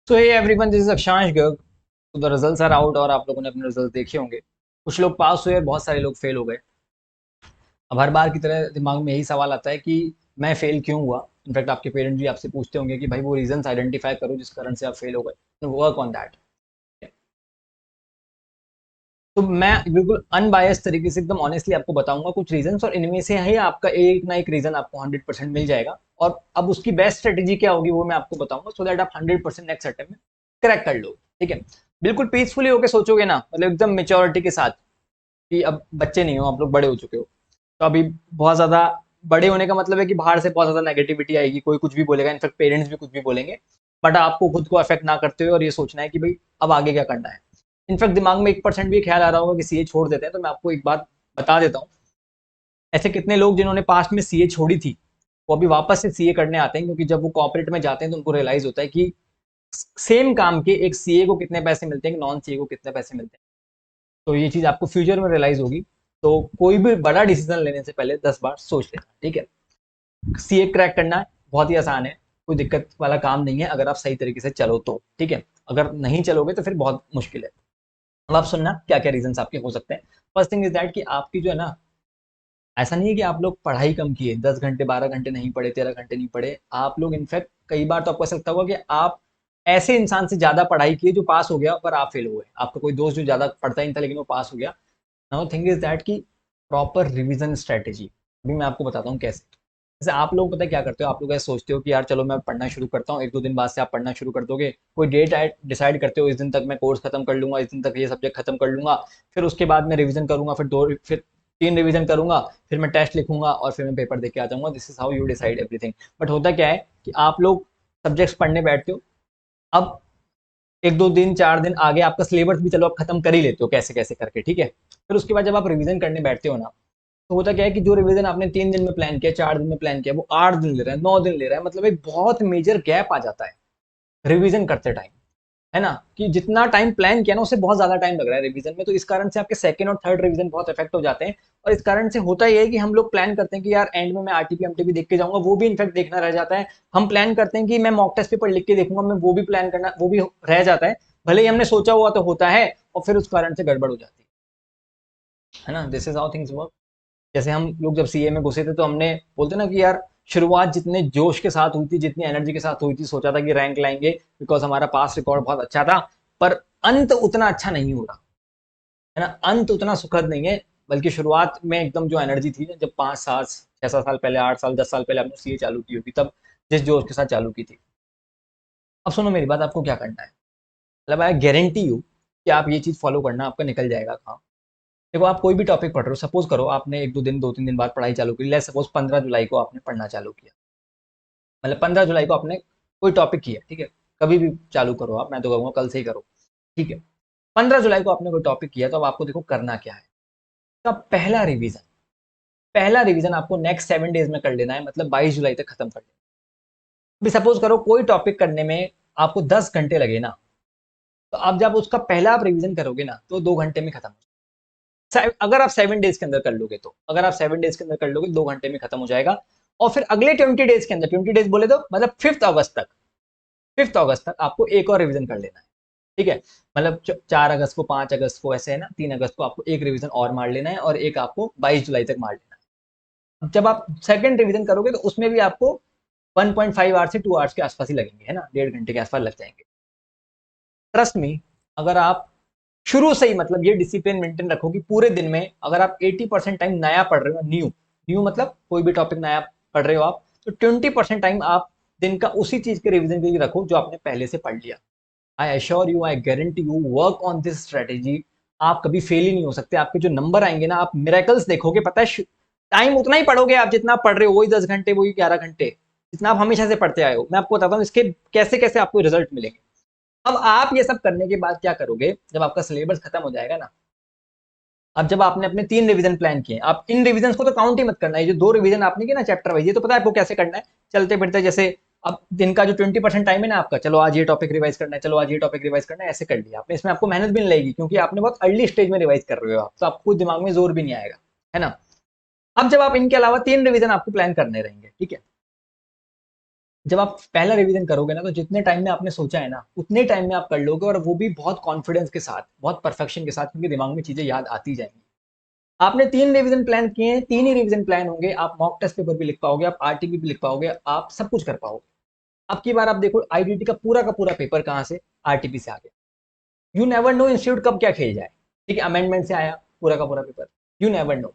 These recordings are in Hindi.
So hey everyone, this is Akshansh Garg. तो द रिजल्ट्स आर आउट और आप लोगों ने अपने रिजल्ट देखे होंगे। कुछ लोग पास हुए और बहुत सारे लोग फेल हो गए। अब हर बार की तरह दिमाग में यही सवाल आता है कि मैं फेल क्यों हुआ। इनफैक्ट आपके पेरेंट्स भी आपसे पूछते होंगे कि भाई वो रीजंस आइडेंटिफाई करो जिस कारण से आप फेल हो गए, वर्क ऑन दैट। तो मैं बिल्कुल अनबायस तरीके से एकदम ऑनेस्टली आपको बताऊंगा कुछ रीजंस, और इनमें से ही आपका एक ना एक रीजन आपको 100% मिल जाएगा। और अब उसकी बेस्ट स्ट्रेटेजी क्या होगी वो मैं आपको बताऊंगा, सो दैट आप 100% नेक्स्ट अटेम्प्ट में क्रैक कर लो। ठीक है, बिल्कुल पीसफुली होकर सोचोगे ना, मतलब एकदम मेच्योरिटी के साथ कि अब बच्चे नहीं हो, आप लोग बड़े हो चुके हो। तो अभी बहुत ज्यादा बड़े होने का मतलब है कि बाहर से बहुत ज्यादा नेगेटिविटी आएगी, कोई कुछ भी बोलेगा, इनफैक्ट पेरेंट्स भी कुछ भी बोलेंगे। बट आपको खुद को अफेक्ट ना करते हुए और ये सोचना है कि भाई अब आगे क्या करना है। इनफैक्ट दिमाग में 1% भी ख्याल आ रहा होगा कि सीए छोड़ देते हैं, तो मैं आपको एक बात बता देता हूँ। ऐसे कितने लोग जिन्होंने पास्ट में सीए छोड़ी थी, वो अभी वापस से सीए करने आते हैं, क्योंकि जब वो कॉर्पोरेट में जाते हैं तो उनको रियलाइज होता है कि सेम काम के एक सीए को कितने पैसे मिलते हैं, नॉन सीए को कितने पैसे मिलते हैं। तो ये चीज आपको फ्यूचर में रियलाइज होगी। तो कोई भी बड़ा डिसीजन लेने से पहले 10 बार सोच लेना। ठीक है, सीए क्रैक करना बहुत ही आसान है, कोई दिक्कत वाला काम नहीं है अगर आप सही तरीके से चलो तो। ठीक है, अगर नहीं चलोगे तो फिर बहुत मुश्किल है। अब आप सुनना क्या क्या रीजन आपके हो सकते हैं। फर्स्ट थिंग इज दैट कि आपकी जो है ना, ऐसा नहीं है कि आप लोग पढ़ाई कम किए, 10 घंटे 12 घंटे नहीं पढ़े, 13 घंटे नहीं पढ़े। आप लोग इनफैक्ट कई बार तो आपको ऐसा लगता होगा कि आप ऐसे इंसान से ज्यादा पढ़ाई किए जो पास हो गया पर आप फेल हुए। आपका कोई दोस्त जो ज्यादा पढ़ता ही नहीं था लेकिन वो पास हो गया। नाउ थिंग इज दैट कि प्रॉपर रिवीजन स्ट्रेटेजी, अभी मैं आपको बताता हूँ कैसे। जैसे आप लोग पता है क्या करते हो, आप लोग ऐसे सोचते हो कि यार चलो मैं पढ़ना शुरू करता हूँ, 1-2 दिन बाद से आप पढ़ना शुरू कर दोगे। कोई डेट डिसाइड करते हो, इस दिन तक मैं कोर्स खत्म कर लूंगा, इस दिन तक ये सब्जेक्ट खत्म कर लूंगा, फिर उसके बाद मैं रिवीजन करूंगा, फिर 3 रिवीजन करूंगा, फिर मैं टेस्ट लिखूंगा और फिर मैं पेपर दे के आ जाऊंगा। This is how you decide everything. But होता क्या है कि आप लोग सब्जेक्ट्स पढ़ने बैठते हो। अब 1-2 दिन 4 दिन आगे आपका सिलेबस भी चलो आप खत्म कर ही लेते हो कैसे कैसे करके। ठीक है, फिर उसके बाद जब आप रिवीजन करने बैठते हो ना, तो होता क्या है कि जो रिवीजन आपने 3 दिन में प्लान किया, 4 दिन में प्लान किया, वो 8 दिन ले रहा है, 9 दिन ले रहा है। मतलब एक बहुत मेजर गैप आ जाता है रिवीजन करते टाइम, है ना, कि जितना टाइम प्लान किया ना उससे बहुत ज्यादा टाइम लग रहा है रिवीजन में। तो इस कारण से आपके सेकंड और थर्ड रिवीजन बहुत इफेक्ट हो जाते हैं। और इस कारण से होता यह है कि हम लोग प्लान करते हैं कि यार एंड में मैं आरटीपी एमटीपी देख के जाऊंगा, वो भी इनफैक्ट देखना रह जाता है। हम प्लान करते हैं कि मैं मॉक टेस्ट पेपर लिख के देखूंगा, मैं वो भी प्लान करना, वो भी रह जाता है। भले ही हमने सोचा हुआ तो होता है, और फिर उस कारण से गड़बड़ हो जाती है ना। This is how things work. जैसे हम लोग जब सीए में घुसे थे तो हमने बोलते ना कि यार शुरुआत जितने जोश के साथ हुई थी, जितनी एनर्जी के साथ हुई थी, सोचा था कि रैंक लाएंगे बिकॉज हमारा पास रिकॉर्ड बहुत अच्छा था। पर अंत उतना अच्छा नहीं हो रहा, है ना, अंत उतना सुखद नहीं है। बल्कि शुरुआत में एकदम जो एनर्जी थी ना, जब 5 साल 6 साल पहले, 8 साल 10 साल पहले आपने सीए चालू की होगी, तब जिस जोश के साथ चालू की थी। अब सुनो मेरी बात, आपको क्या करना है। मतलब आई गारंटी यू कि आप ये चीज फॉलो करना, आपका निकल जाएगा काम। देखो, आप कोई भी टॉपिक पढ़ रहे हो, सपोज करो आपने 1-2 दिन 2-3 दिन बाद पढ़ाई चालू की, लेट्स सपोज 15 जुलाई को आपने पढ़ना चालू किया। मतलब 15 जुलाई को आपने कोई टॉपिक किया, ठीक है। कभी भी चालू करो आप, मैं तो कहूँगा कल से ही करो। ठीक है, 15 जुलाई को आपने कोई टॉपिक किया, तो अब आपको देखो करना क्या है। तो पहला रिवीजन आपको नेक्स्ट 7 डेज में कर लेना है, मतलब 22 जुलाई तक खत्म कर लेना है। अभी सपोज करो कोई टॉपिक करने में आपको 10 घंटे लगे ना, तो अब जब उसका पहला आप रिवीजन करोगे ना, तो 2 घंटे में खत्म। अगर आप 7 डेज के अंदर कर लोगे, तो अगर आप 7 डेज के अंदर कर लोगे, 2 घंटे में खत्म हो जाएगा। और फिर अगले 20 डेज के अंदर, 20 डेज बोले तो मतलब 5th अगस्त तक आपको एक और रिवीजन कर लेना है। ठीक है, मतलब 4 अगस्त को, 5 अगस्त को, ऐसे है ना, 3 अगस्त को आपको एक रिवीजन और मार लेना है, और एक आपको 22 जुलाई तक मार लेना है। जब आप सेकंड रिवीजन करोगे तो उसमें भी आपको 1.5 आवर्स से 2 आवर्स के आसपास ही लगेंगे, है ना, 1.5 घंटे के आसपास लग जाएंगे। ट्रस्ट मी, अगर आप शुरू से ही मतलब ये डिसिप्लिन मेंटेन रखो कि पूरे दिन में अगर आप 80% टाइम नया पढ़ रहे हो, न्यू न्यू मतलब कोई भी टॉपिक नया पढ़ रहे हो आप, तो 20% टाइम आप दिन का उसी चीज के रिवीजन के लिए रखो जो आपने पहले से पढ़ लिया। I assure you, I guarantee you, work on this strategy. आप कभी फेल ही नहीं हो सकते। आपके जो नंबर आएंगे ना, आप मिरेकल्स देखोगे। पता है, टाइम उतना ही पढ़ोगे आप जितना आप पढ़ रहे हो, वही 10 घंटे, वही 11 घंटे, जितना आप हमेशा से पढ़ते आए हो। मैं आपको बताता हूँ इसके कैसे कैसे आपको रिजल्ट मिलेंगे। अब आप ये सब करने के बाद क्या करोगे, जब आपका सिलेबस खत्म हो जाएगा ना, अब जब आपने अपने 3 रिवीजन प्लान किए, आप इन रिवीजन को तो काउंट ही मत करना है। जो 2 रिवीजन आपने किए ना चैप्टर वाइज, ये तो पता है आपको कैसे करना है, चलते फिरते। जैसे अब दिन का जो 20% टाइम है ना आपका, चलो आज ये टॉपिक रिवाइज करना है, चलो आज ये टॉपिक रिवाइज करना है, ऐसे कर लिया आपने। इसमें आपको मेहनत भी नहीं लगेगी, क्योंकि आपने बहुत अर्ली स्टेज में रिवाइज कर रहे हो आप, तो आपको दिमाग में जोर भी नहीं आएगा, है ना। अब जब आप इनके अलावा 3 रिवीजन आपको प्लान करने रहेंगे, ठीक है, जब आप पहला रिवीजन करोगे ना, तो जितने टाइम में आपने सोचा है ना, उतने टाइम में आप कर लोगे, और वो भी बहुत कॉन्फिडेंस के साथ, बहुत परफेक्शन के साथ, क्योंकि दिमाग में चीजें याद आती जाएंगी। आपने 3 रिवीजन प्लान किए हैं, 3 ही रिवीजन प्लान होंगे, आप मॉक टेस्ट पेपर भी लिख पाओगे, आप आरटीपी भी लिख पाओगे, आप सब कुछ कर पाओगे। अब की बार आप देखो आईडीटी का पूरा पेपर कहाँ से, आरटीपी से आ गया। यू नेवर नो इंस्टीट्यूट कब क्या खेल जाए। ठीक है, अमेंडमेंट से आया पूरा का पूरा पेपर, यू नेवर नो।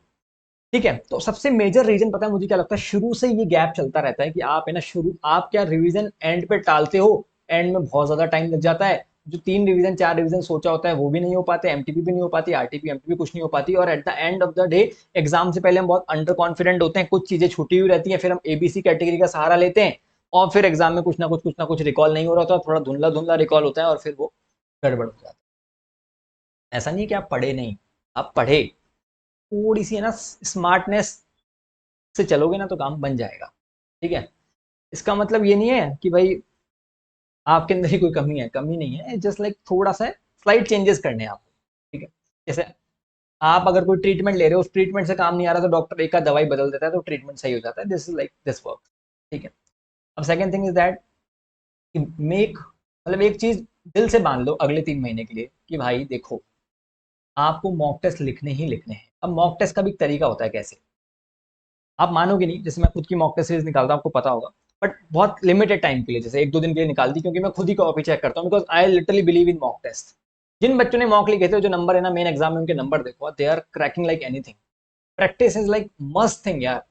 ठीक है, तो सबसे मेजर रीजन पता है मुझे क्या लगता है, शुरू से ये गैप चलता रहता है कि आप है ना, शुरू आप क्या रिवीजन एंड पे टालते हो, एंड में बहुत ज्यादा टाइम लग जाता है। जो 3 रिवीजन 4 रिवीजन सोचा होता है वो भी नहीं हो पाते, एमटीपी भी नहीं हो पाती, आरटीपी एमटीपी कुछ नहीं हो पाती, और at the end of the day exam से पहले हम बहुत अंडर कॉन्फिडेंट होते हैं, कुछ चीजें छूटी हुई रहती हैं, फिर हम एबीसी कैटेगरी का सहारा लेते हैं, और फिर एग्जाम में कुछ ना कुछ रिकॉल नहीं हो रहा होता, थोड़ा धुंधला धुंधला रिकॉल होता है, और फिर वो गड़बड़ हो जाता है। ऐसा नहीं कि आप पढ़े नहीं, आप पढ़े, थोड़ी सी है ना स्मार्टनेस से चलोगे ना तो काम बन जाएगा। ठीक है, इसका मतलब ये नहीं है कि भाई आपके अंदर ही कोई कमी है, कमी नहीं है, जस्ट लाइक थोड़ा सा स्लाइट चेंजेस करने हैं आपको। ठीक है, जैसे आप अगर कोई ट्रीटमेंट ले रहे हो, उस ट्रीटमेंट से काम नहीं आ रहा, तो डॉक्टर एक का दवाई बदल देता है, तो ट्रीटमेंट सही हो जाता है। This is like this work. ठीक है, अब second thing is that, make, मतलब एक चीज दिल से बांध लो अगले 3 महीने के लिए, कि भाई देखो आपको मॉक टेस्ट लिखने ही लिखने हैं। अब मॉक टेस्ट का भी एक तरीका होता है कैसे, आप मानोगे नहीं, जैसे मैं खुद की मॉक टेस्ट सीरीज निकालता हूँ, आपको पता होगा, बट बहुत लिमिटेड टाइम के लिए, जैसे 1-2 दिन के लिए निकाल दी, क्योंकि मैं खुद ही कॉपी चेक करता हूँ, because I literally believe in mock test. जिन बच्चों ने मॉक लिखे थे, जो नंबर है ना मेन एग्जाम में उनके नंबर देखो, they are cracking like anything. Practice is like must thing यार।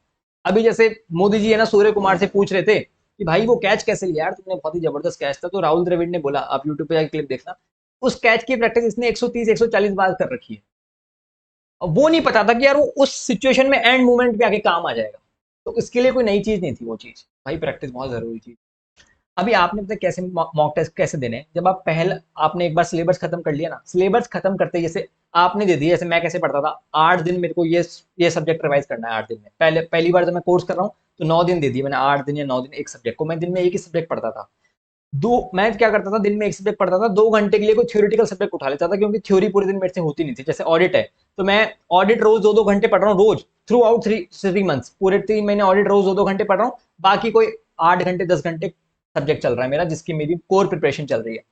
अभी जैसे मोदी जी है ना, सूर्य कुमार से पूछ रहे थे कि भाई वो कैच कैसे लिया यार तुमने, बहुत ही जबरदस्त कैच था, तो राहुल द्रविड़ ने बोला, आप यूट्यूब पे जाकर क्लिप देखना, उस कैच की प्रैक्टिस इसने 130-140 बार कर रखी है। अब वो नहीं पता था कि यार वो उस सिचुएशन में एंड मोमेंट पे आके काम आ जाएगा। तो इसके लिए कोई नई चीज नहीं थी वो चीज, भाई प्रैक्टिस बहुत जरूरी थी। अभी आपने पता कैसे मॉक टेस्ट कैसे देने हैं, जब आप पहले आपने एक बार सिलेबस खत्म कर लिया ना, सिलेबस खत्म करते ही जैसे आपने दे दिया, जैसे मैं कैसे पढ़ता था, 8 दिन मेरे को ये सब्जेक्ट रिवाइज करना है 8 दिन में, पहली बार जब मैं कोर्स कर रहा हूँ, तो 9 दिन दे दिए मैंने, 8 दिन या 9 दिन एक सब्जेक्ट को, मैं दिन में एक ही सब्जेक्ट पढ़ता था। दो मैं क्या करता था, दिन में एक सब्जेक्ट पढ़ता था, 2 घंटे के लिए कोई थ्योरेटिकल सब्जेक्ट उठा लेता था, क्योंकि थ्योरी पूरे दिन मेरे से होती नहीं थी। जैसे ऑडिट है, तो मैं ऑडिट रोज 2-2 घंटे पढ़ रहा हूँ रोज, थ्रू आउट 3 मंथ्स, पूरे 3 महीने ऑडिट रोज 2-2 घंटे पढ़ रहा हूँ, बाकी कोई 8 घंटे 10 घंटे सब्जेक्ट चल रहा है मेरा, जिसकी मेरी कोर प्रिपरेशन चल रही है।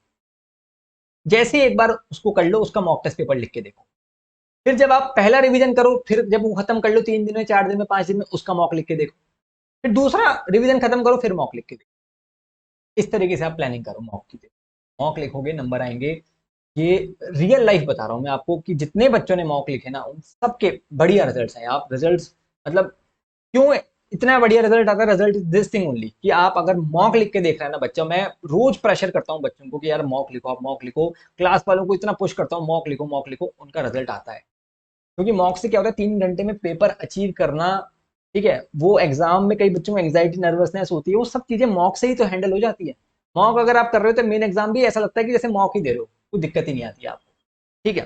जैसे ही एक बार उसको कर लो, उसका मॉक टेस्ट पेपर लिख के देखो, फिर जब आप पहला रिवीजन करो, फिर जब वो खत्म कर लो 3 दिन में, 4 दिन में, 5 दिन में, उसका मॉक लिख के देखो, फिर दूसरा रिवीजन खत्म करो, फिर मॉक लिख के देखो। इस तरीके से आप प्लानिंग करो मॉक की। मॉक लिखोगे नंबर आएंगे। ये रियल लाइफ बता रहा हूँ मैं आपको, कि जितने बच्चों ने मॉक लिखे ना, उन सबके बढ़िया रिजल्ट्स हैं। आप रिजल्ट्स, मतलब क्यों इतना बढ़िया रिजल्ट आता है, result is this thing only, कि आप अगर मॉक लिख के देख रहे हैं ना बच्चा, मैं रोज प्रेशर करता हूँ बच्चों को कि यार मॉक लिखो, आप मॉक लिखो, क्लास वालों को इतना पुश करता हूँ, मॉक लिखो, उनका रिजल्ट आता है। क्योंकि मॉक से क्या होता है, 3 घंटे में पेपर अचीव करना। ठीक है, वो एग्जाम में कई बच्चों में एंग्जाइटी नर्वसनेस होती है, वो सब चीजें मॉक से ही तो हैंडल हो जाती है। मॉक अगर आप कर रहे हो, तो मेन एग्जाम भी ऐसा लगता है कि जैसे मॉक ही दे रहे हो, कोई दिक्कत ही नहीं आती है आपको। ठीक है,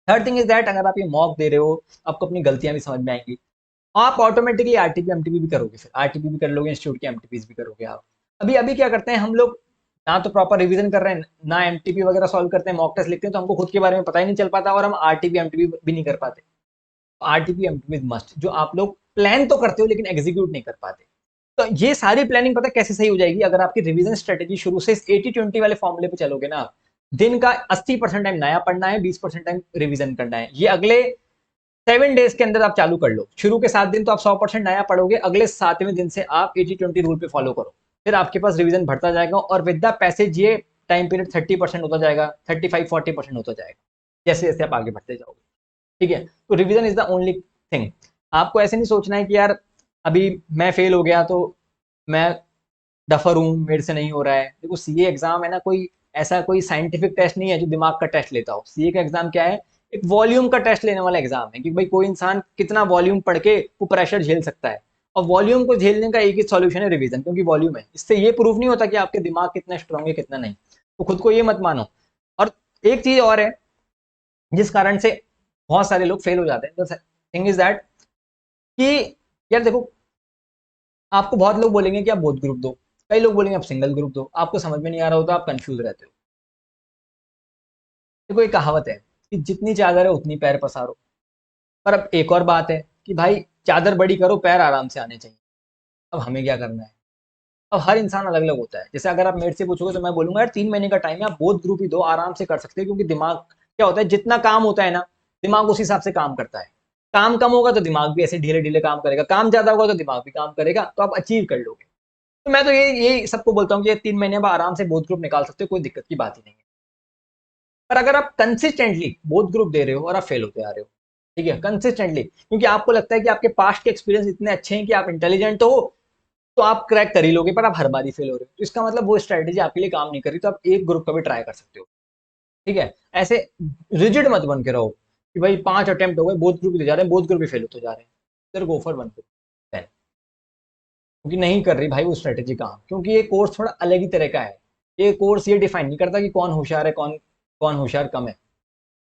थर्ड थिंग इज दैट, अगर आप ये मॉक दे रहे हो, आपको अपनी गलतियां भी समझ में आएंगी, आप ऑटोमेटिकली आरटीपी एमटीपी भी करोगे, फिर आरटीपी भी कर लोगे, इंस्टीट्यूट के एमटीपी भी करोगे आप। अभी अभी क्या करते हैं हम लोग, ना तो प्रॉपर रिवीजन कर रहे हैं, ना एमटीपी वगैरह सॉल्व करते हैं, मॉक टेस्ट लिखते हैं, तो हमको खुद के बारे में पता ही नहीं चल पाता, और हम आरटीपी एमटीपी भी नहीं कर पाते। आरटीपी एमटीपी मस्ट, जो आप लोग प्लान तो करते हो लेकिन एग्जीक्यूट नहीं कर पाते। तो ये सारी प्लानिंग पता कैसे सही हो जाएगी, अगर आपकी रिवीजन स्ट्रेटेजी शुरू से 80-20 वाले फॉर्मूले पे चलोगे ना। दिन का 80% टाइम नया पढ़ना है, 20% टाइम रिवीजन करना है। ये अगले 7 डेज के अंदर आप चालू कर लो। शुरू के 7 दिन तो आप 100% नया पढ़ोगे, अगले 7वें दिन से आप 80-20 रूल पे फॉलो करो, फिर आपके पास रिवीजन बढ़ता जाएगा, और विद द पैसेज ये टाइम पीरियड 30% होता जाएगा, 35-40% होता जाएगा, जैसे जैसे आप आगे बढ़ते जाओगे। ठीक है, तो revision is the only thing. आपको ऐसे नहीं सोचना है कि यार अभी मैं फेल हो गया तो मैं डफर हूँ, मेरे से नहीं हो रहा है। देखो सीए एग्जाम है ना, कोई ऐसा कोई साइंटिफिक टेस्ट नहीं है जो दिमाग का टेस्ट लेता हो। सीए का एग्जाम क्या है, एक वॉल्यूम का टेस्ट लेने वाला एग्जाम है, कि भाई कोई इंसान कितना वॉल्यूम पढ़ के वो प्रेशर झेल सकता है, और वॉल्यूम को झेलने का एक ही सॉल्यूशन है, रिवीजन, क्योंकि वॉल्यूम है। इससे ये प्रूफ नहीं होता कि आपके दिमाग कितना स्ट्रांग है कितना नहीं, तो खुद को ये मत मानो। और एक चीज और है जिस कारण से बहुत सारे लोग फेल हो जाते हैं, तो थिंग इज दैट, कि यार देखो, आपको बहुत लोग बोलेंगे कि आप बोथ ग्रुप दो, कई लोग बोलेंगे आप सिंगल ग्रुप दो, आपको समझ में नहीं आ रहा होता, आप कंफ्यूज रहते हो। देखो एक कहावत है कि जितनी चादर है उतनी पैर पसारो। पर अब एक और बात है कि भाई चादर बड़ी करो, पैर आराम से आने चाहिए। अब हमें क्या करना है, अब हर इंसान अलग अलग होता है। जैसे अगर आप मेरे से पूछोगे तो मैं बोलूंगा यार 3 महीने का टाइम है, आप बोथ ग्रुप ही दो, आराम से कर सकते हैं। क्योंकि दिमाग क्या होता है, जितना काम होता है ना, दिमाग उस हिसाब से काम करता है। काम कम होगा तो दिमाग भी ऐसे ढीले ढीले काम करेगा, काम ज्यादा होगा तो दिमाग भी काम करेगा, तो आप अचीव कर लोगे। तो मैं तो ये सबको बोलता हूँ कि ये 3 महीने में आराम से बोथ ग्रुप निकाल सकते हो, कोई दिक्कत की बात ही नहीं है। पर अगर आप कंसिस्टेंटली बोथ ग्रुप दे रहे हो और आप फेल होते आ रहे हो, ठीक है, कंसिस्टेंटली, क्योंकि आपको लगता है कि आपके पास्ट के एक्सपीरियंस इतने अच्छे हैं कि आप इंटेलिजेंट हो, तो आप क्रैक कर ही लोगे, पर आप हर बार ही फेल हो रहे हो, तो इसका मतलब वो स्ट्रेटेजी आपके लिए काम नहीं कर रही। तो आप एक ग्रुप का भी ट्राई कर सकते हो, ठीक है। ऐसे रिजिड मत बन के रहो कि भाई 5 अटेम्प्ट हो गए, बोथ ग्रुप ले जा रहे हैं, बोथ ग्रुप भी फेल होते जा रहे हैं, फिर गो फॉर वन ग्रुप, क्योंकि नहीं कर रही भाई वो स्ट्रेटेजी काम। क्योंकि ये कोर्स थोड़ा अलग ही तरह का है। ये कोर्स ये डिफाइन नहीं करता कि कौन होशियार है, कौन कौन होशियार कम है,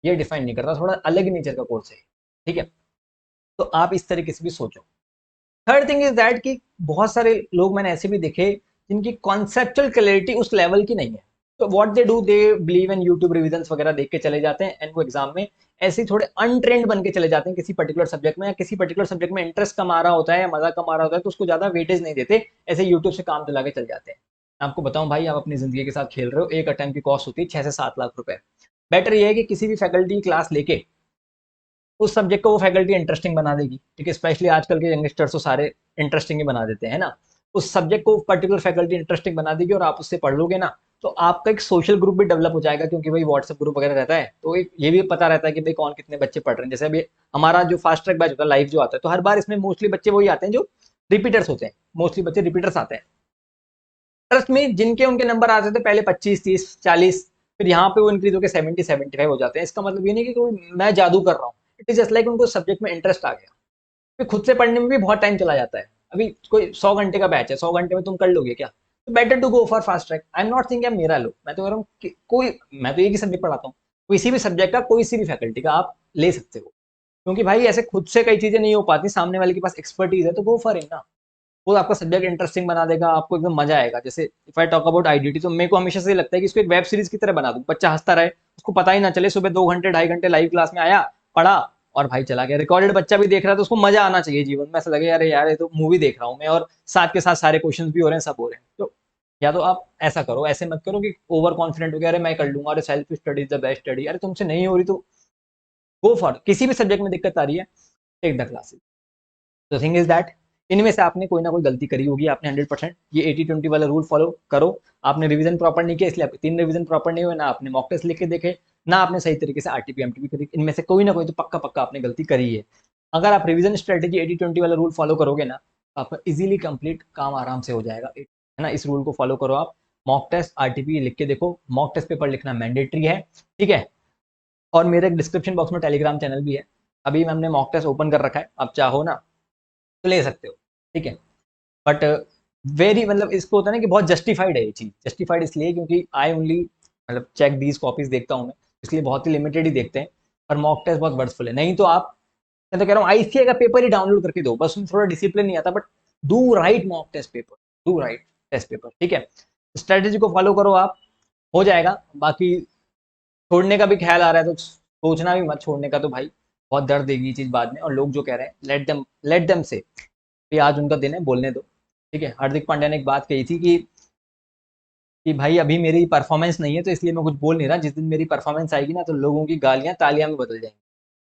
ये डिफाइन नहीं करता, थोड़ा अलग ही नेचर का कोर्स है, ठीक है। तो आप इस तरीके से भी सोचो। थर्ड थिंग इज दैट कि बहुत सारे लोग मैंने ऐसे भी देखे जिनकी कॉन्सेप्चुअल क्लैरिटी उस लेवल की नहीं है। तो what they do, they believe in YouTube revision वगैरह देख के चले जाते हैं, एंड वो एग्जाम में ऐसे ही थोड़े अनट्रेंड बन के चले जाते हैं किसी पर्टिकुलर सब्जेक्ट में, या किसी पर्टिकुलर सब्जेक्ट में इंटरेस्ट कम आ रहा होता है या मजा कम आ रहा होता है, तो उसको ज्यादा वेटेज नहीं देते, ऐसे यूट्यूब से काम चला के चल जाते हैं। आपको बताऊं भाई, आप अपनी जिंदगी के साथ खेल रहे हो। एक अटेम्प्ट की कॉस्ट होती है 6 से 7 लाख रुपए। बेटर ये है कि किसी भी फैकल्टी क्लास लेके उस सब्जेक्ट को वो फैकल्टी इंटरेस्टिंग बना देगी, ठीक है। स्पेशली आजकल के यंगस्टर्स तो सारे इंटरेस्टिंग ही बना देते हैं ना। उस सब्जेक्ट को पर्टिकुलर फैकल्टी इंटरेस्टिंग बना देगी और आप उससे पढ़ लोगे ना, तो आपका एक सोशल ग्रुप भी डेवलप हो जाएगा। क्योंकि भाई व्हाट्सएप ग्रुप वगैरह रहता है, तो एक ये भी पता रहता है कि भाई कौन कितने बच्चे पढ़ रहे हैं। जैसे अभी हमारा जो फास्ट ट्रैक बैच होता है, लाइव जो आता है, तो हर बार इसमें मोस्टली बच्चे वही आते हैं जो रिपीटर्स होते हैं, मोस्टली बच्चे रिपीटर्स आते हैं। ट्रस्ट में जिनके उनके नंबर आते थे पहले 25, 30, 40, फिर यहाँ पे वो इंक्रीज होकर 70, 75 हो जाते हैं। इसका मतलब ये नहीं कि कोई मैं जादू कर रहा हूँ, इट इज जस्ट लाइक उनको सब्जेक्ट में इंटरेस्ट आ गया। फिर खुद से पढ़ने में भी बहुत टाइम चला जाता है। अभी कोई 100 घंटे का बैच है, 100 घंटे में तुम कर लोगे क्या? तो better to go for fast track. I am not think मेरा लो, मैं तो कह रहा हूँ कि कोई, मैं तो एक ही सब्जेक्ट पढ़ाता हूँ, किसी भी सब्जेक्ट का कोई सी भी फैकल्टी का आप ले सकते हो। क्योंकि भाई ऐसे खुद से कई चीजें नहीं हो पाती, सामने वाले के पास एक्सपर्टीज है, तो गो फॉर इट ना। वो आपका सब्जेक्ट इंटरेस्टिंग बना देगा, आपको एकदम मजा आएगा। जैसे if I talk about IDT, तो मेरे को हमेशा से लगता है कि इसको एक वेब सीरीज की तरह बना दूं, बच्चा हंसता रहे, उसको पता ही ना चले, सुबह 2 घंटे 2.5 घंटे लाइव क्लास में आया, पढ़ा और भाई चला गया। रिकॉर्डेड बच्चा भी देख रहा है तो उसको मजा आना चाहिए जीवन में, ऐसा लगे यार यार ये तो मूवी देख रहा हूँ मैं, और साथ के साथ सारे क्वेश्चन भी हो रहे हैं, सब हो रहे हैं। तो या तो आप ऐसा करो, ऐसे मत करो कि ओवर कॉन्फिडेंट हो गया, अरे मैं कर लूंगा, अरे self study is the best study. अरे तुमसे नहीं हो रही तो गो फॉर, किसी भी सब्जेक्ट में दिक्कत आ रही है, take the classes. The thing is that इनमें से आपने कोई ना कोई गलती करी होगी, आपने 100% ये 80-20 वाला रूल फॉलो करो। आपने रिवीजन प्रॉपर नहीं किया, इसलिए आपके 3 रिवीजन प्रॉपर नहीं हुए, ना आपने मॉक टेस्ट लिख के देखे, ना आपने सही तरीके से आरटीपी एमटीपी करी। इनमें से कोई ना कोई तो पक्का पक्का आपने गलती करी है। अगर आप रिवीजन स्ट्रेटेजी 80-20 वाला रूल फॉलो करोगे ना, तो आपका इजीली कंप्लीट काम आराम से हो जाएगा, है ना। इस रूल को फॉलो करो आप। मॉक टेस्ट आरटीपी लिख के देखो, मॉक टेस्ट पेपर लिखना मैंडेटरी है, ठीक है। और मेरे डिस्क्रिप्शन बॉक्स में टेलीग्राम चैनल भी है, अभी हमने मॉक टेस्ट ओपन कर रखा है, आप चाहो ना तो ले सकते हो, ठीक है। बट वेरी मतलब इसको होता है ना कि बहुत जस्टिफाइड है ये चीज। जस्टिफाइड इसलिए क्योंकि आई ओनली मतलब चेक दीज कॉपीज देखता हूँ मैं, इसलिए बहुत ही लिमिटेड ही देखते हैं। और मॉक टेस्ट बहुत बर्थफुल है। नहीं तो आप, मैं तो कह रहा हूँ आईसीए का पेपर ही डाउनलोड करके दो, बस उसमें थोड़ा डिसिप्लिन नहीं आता, but do write mock test paper, do write test paper, ठीक है। स्ट्रेटेजी को फॉलो करो आप, हो जाएगा। बाकी छोड़ने का भी ख्याल आ रहा है तो सोचना भी मत छोड़ने का, तो भाई बहुत दर्द देगी ये चीज बाद में। और लोग जो कह रहे हैं, लेट देम से, ये आज उनका दिन है, बोलने दो, ठीक है। हार्दिक पांड्या ने एक बात कही थी कि भाई अभी मेरी परफॉर्मेंस नहीं है तो इसलिए मैं कुछ बोल नहीं रहा, जिस दिन मेरी परफॉर्मेंस आएगी ना तो लोगों की गालियां तालियां में बदल जाएंगी,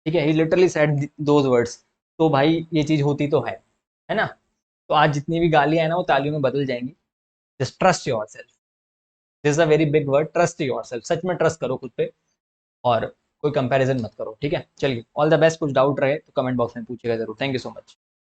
ठीक है। ही लिटरली सेड दोज वर्ड्स। तो भाई ये चीज होती तो है ना। तो आज जितनी भी गालियां है ना वो तालियों में बदल जाएंगी। Just trust yourself, this is a very big word, trust yourself. सच में ट्रस्ट करो खुद पे, और कोई कंपैरिजन मत करो, ठीक है। चलिए, ऑल द बेस्ट। कुछ डाउट रहे तो कमेंट बॉक्स में पूछिएगा जरूर। Thank you so much.